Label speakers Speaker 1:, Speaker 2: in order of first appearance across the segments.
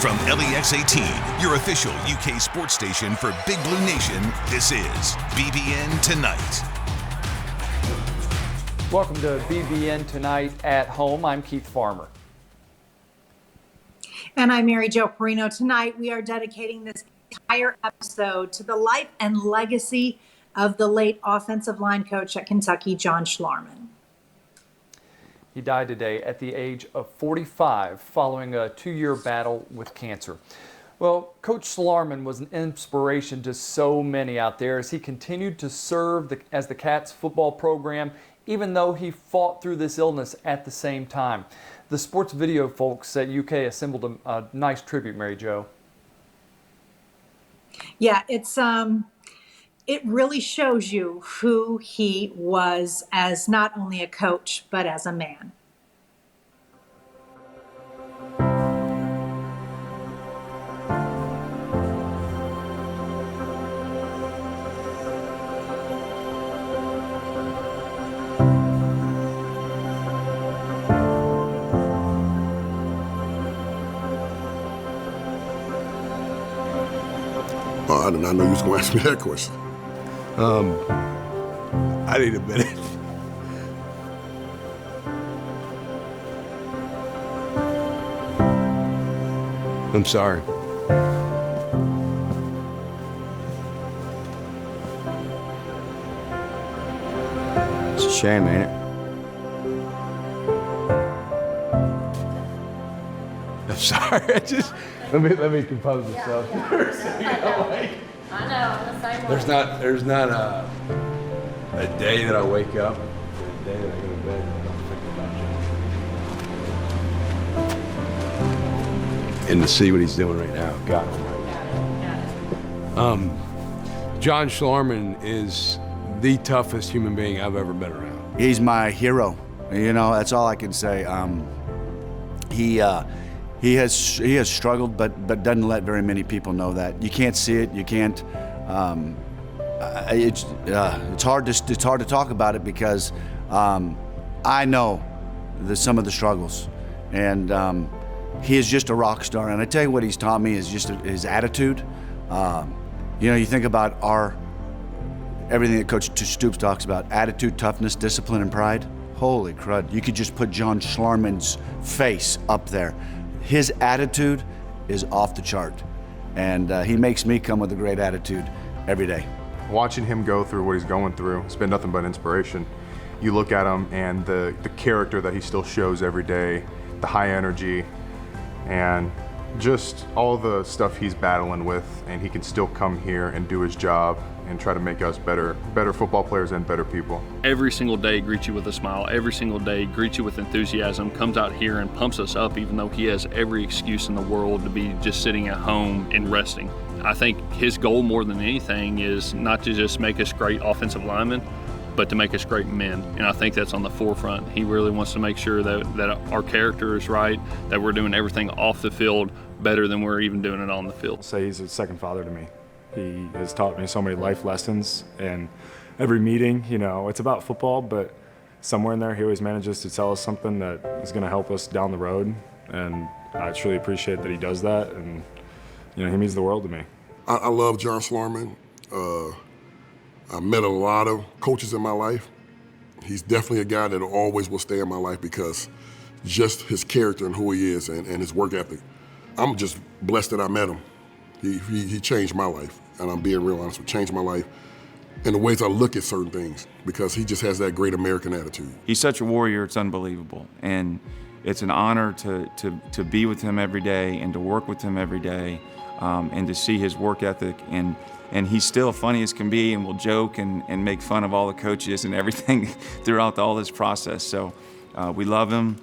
Speaker 1: From LEX 18, your official UK sports station for Big Blue Nation, this is BBN Tonight.
Speaker 2: Welcome to BBN Tonight at home. I'm Keith Farmer.
Speaker 3: And I'm Mary Jo Perino. Tonight, we are dedicating this entire episode to the life and legacy of the late offensive line coach at Kentucky, John Schlarman.
Speaker 2: He died today at the age of 45 following a 2-year battle with cancer. Well, Coach Schlarman was an inspiration to so many out there as he continued to serve as the Cats football program, even though he fought through this illness at the same time. The sports video folks at UK assembled a nice tribute, Mary Jo.
Speaker 3: Yeah, it really shows you who he was as not only a coach, but as a man.
Speaker 4: Oh, I did not know you was going to ask me that question.
Speaker 5: I need a minute. I'm sorry.
Speaker 6: It's a shame, ain't it?
Speaker 5: I'm sorry. Let me compose myself.
Speaker 7: I know, the same way.
Speaker 5: There's not a day that I wake up, a day that I go to bed and I don't think about you. And to see what he's doing right now, God. John Schlarman is the toughest human being I've ever been around.
Speaker 6: He's my hero. You know, that's all I can say. He has struggled, but doesn't let very many people know that. You can't see it. You can't. It's hard to talk about it because I know some of the struggles, and he is just a rock star. And I tell you what he's taught me is just his attitude. You know, you think about everything that Coach Stoops talks about: attitude, toughness, discipline, and pride. Holy crud! You could just put John Schlarman's face up there. His attitude is off the chart, and he makes me come with a great attitude every day.
Speaker 8: Watching him go through what he's going through, it's been nothing but inspiration. You look at him and the character that he still shows every day, the high energy, and just all the stuff he's battling with, and he can still come here and do his job and try to make us better football players and better people.
Speaker 9: Every single day greets you with a smile, every single day greets you with enthusiasm, comes out here and pumps us up even though he has every excuse in the world to be just sitting at home and resting. I think his goal more than anything is not to just make us great offensive linemen, but to make us great men, and I think that's on the forefront. He really wants to make sure that our character is right, that we're doing everything off the field better than we're even doing it on the field.
Speaker 10: Say he's a second father to me. He has taught me so many life lessons, and every meeting, you know, it's about football, but somewhere in there he always manages to tell us something that is going to help us down the road, and I truly appreciate that he does that, and you know, he means the world to me.
Speaker 4: I love John Schlarman. I met a lot of coaches in my life. He's definitely a guy that always will stay in my life because just his character and who he is and his work ethic. I'm just blessed that I met him. He changed my life, and I'm being real honest, changed my life in the ways I look at certain things because he just has that great American attitude.
Speaker 11: He's such a warrior, it's unbelievable. And it's an honor to be with him every day and to work with him every day and to see his work ethic. And he's still funny as can be and will joke and make fun of all the coaches and everything throughout all this process. So we love him.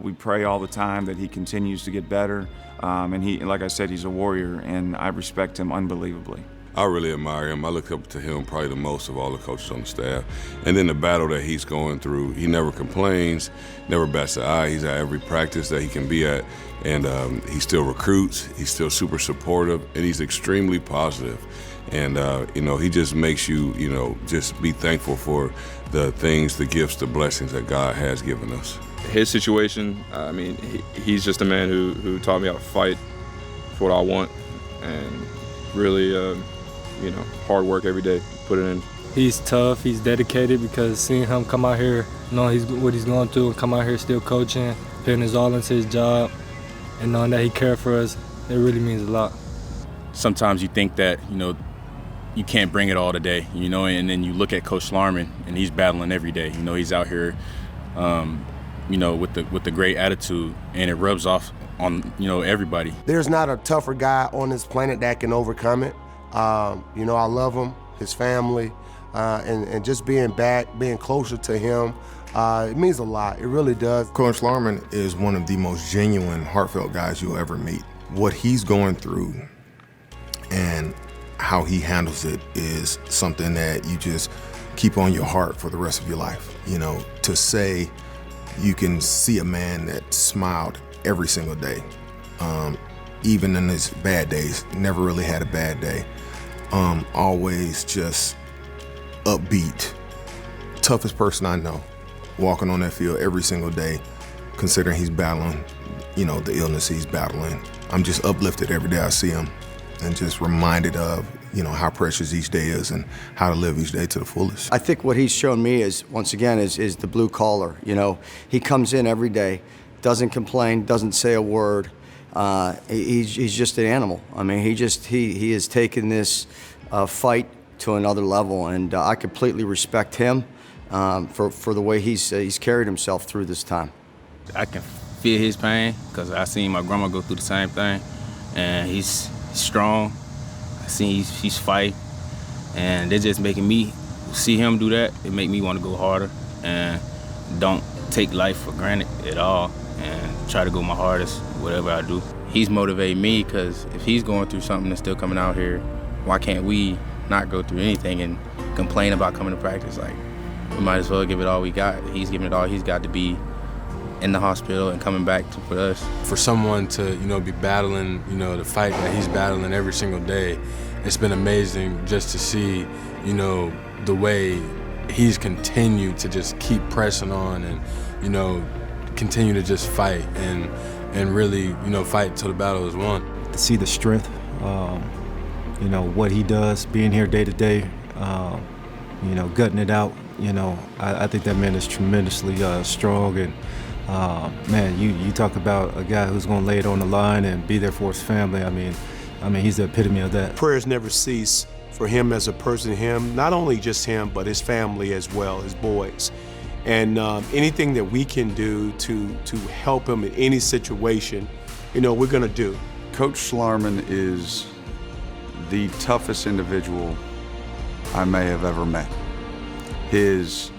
Speaker 11: We pray all the time that he continues to get better. And he, like I said, he's a warrior, and I respect him unbelievably.
Speaker 5: I really admire him. I look up to him probably the most of all the coaches on the staff. And then the battle that he's going through, he never complains, never bats an eye. He's at every practice that he can be at, and he still recruits. He's still super supportive, and he's extremely positive. And, you know, he just makes you, you know, just be thankful for the things, the gifts, the blessings that God has given us.
Speaker 12: His situation, I mean, he's just a man who taught me how to fight for what I want, and really, hard work every day, put it in.
Speaker 13: He's tough, he's dedicated, because seeing him come out here, knowing what he's going through, and come out here still coaching, putting his all into his job, and knowing that he cared for us, it really means a lot.
Speaker 14: Sometimes you think that, you can't bring it all today, and then you look at Coach Schlarman, and he's battling every day. He's out here, with the great attitude, and it rubs off on, everybody.
Speaker 15: There's not a tougher guy on this planet that can overcome it. I love him, his family, and just being back, being closer to him, it means a lot. It really does.
Speaker 16: Coach Schlarman is one of the most genuine, heartfelt guys you'll ever meet. What he's going through and how he handles it is something that you just keep on your heart for the rest of your life. To say you can see a man that smiled every single day, even in his bad days, never really had a bad day, always just upbeat, toughest person I know, walking on that field every single day, considering he's battling, the illness he's battling. I'm just uplifted every day I see him, and just reminded of, how precious each day is and how to live each day to the fullest.
Speaker 6: I think what he's shown me is, once again, is the blue collar. He comes in every day, doesn't complain, doesn't say a word. He's just an animal. I mean, he has taken this fight to another level, and I completely respect him for the way he's carried himself through this time.
Speaker 17: I can feel his pain, because I seen my grandma go through the same thing, and he's strong. I seen he's fight, and they're just making me see him do that. It make me want to go harder and don't take life for granted at all, and try to go my hardest whatever I do. He's motivated me, because if he's going through something and still coming out here, why can't we not go through anything and complain about coming to practice? Like, we might as well give it all we got. He's giving it all he's got to be in the hospital and coming back for us.
Speaker 18: For someone to, be battling, the fight that he's battling every single day, it's been amazing just to see, the way he's continued to just keep pressing on and, continue to just fight and really, fight till the battle is won.
Speaker 19: To see the strength, what he does, being here day to day, gutting it out, I think that man is tremendously strong. And man, you talk about a guy who's going to lay it on the line and be there for his family. I mean, he's the epitome of that.
Speaker 20: Prayers never cease for him as a person, not only just him, but his family as well, his boys. And anything that we can do to help him in any situation, we're going to do.
Speaker 21: Coach Schlarman is the toughest individual I may have ever met. His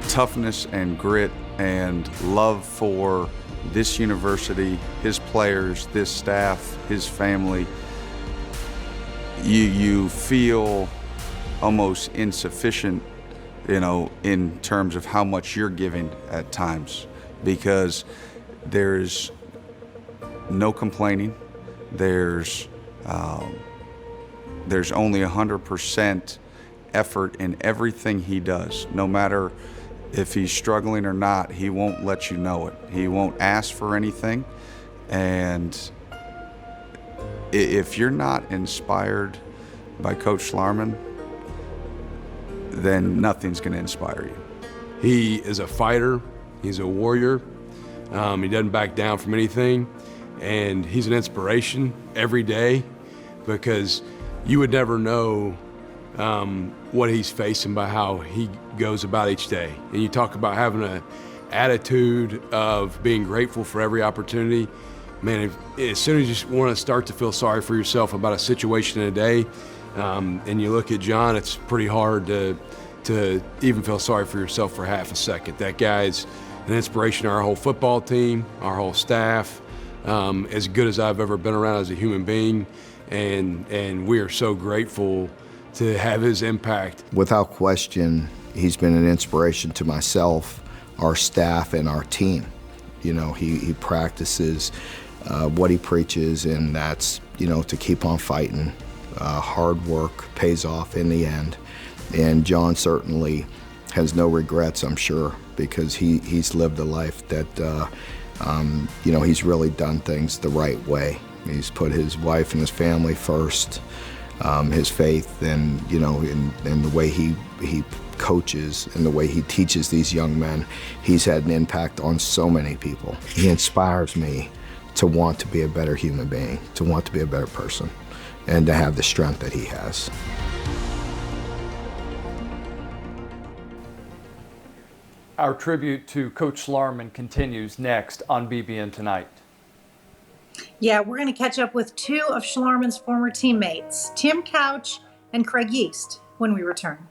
Speaker 21: toughness and grit and love for this university, his players, this staff, his family, you feel almost insufficient, in terms of how much you're giving at times, because there's no complaining. There's only 100% effort in everything he does. No matter if he's struggling or not, he won't let you know it. He won't ask for anything. And if you're not inspired by Coach Schlarman, then nothing's going to inspire you.
Speaker 18: He is a fighter. He's a warrior. He doesn't back down from anything. And he's an inspiration every day, because you would never know what he's facing by how he goes about each day. And you talk about having an attitude of being grateful for every opportunity. Man, as soon as you want to start to feel sorry for yourself about a situation in a day, and you look at John, it's pretty hard to even feel sorry for yourself for half a second. That guy's an inspiration to our whole football team, our whole staff, as good as I've ever been around as a human being, and we are so grateful to have his impact.
Speaker 22: Without question, he's been an inspiration to myself, our staff, and our team. He practices what he preaches, and that's, to keep on fighting. Hard work pays off in the end. And John certainly has no regrets, I'm sure, because he's lived a life that, he's really done things the right way. He's put his wife and his family first, his faith, and and the way he coaches and the way he teaches these young men. He's had an impact on so many people. He inspires me to want to be a better human being, to want to be a better person, and to have the strength that he has.
Speaker 1: Our tribute to Coach Schlarman continues next on BBN Tonight.
Speaker 3: Yeah, we're going to catch up with two of Schlarman's former teammates, Tim Couch and Craig Yeast, when we return.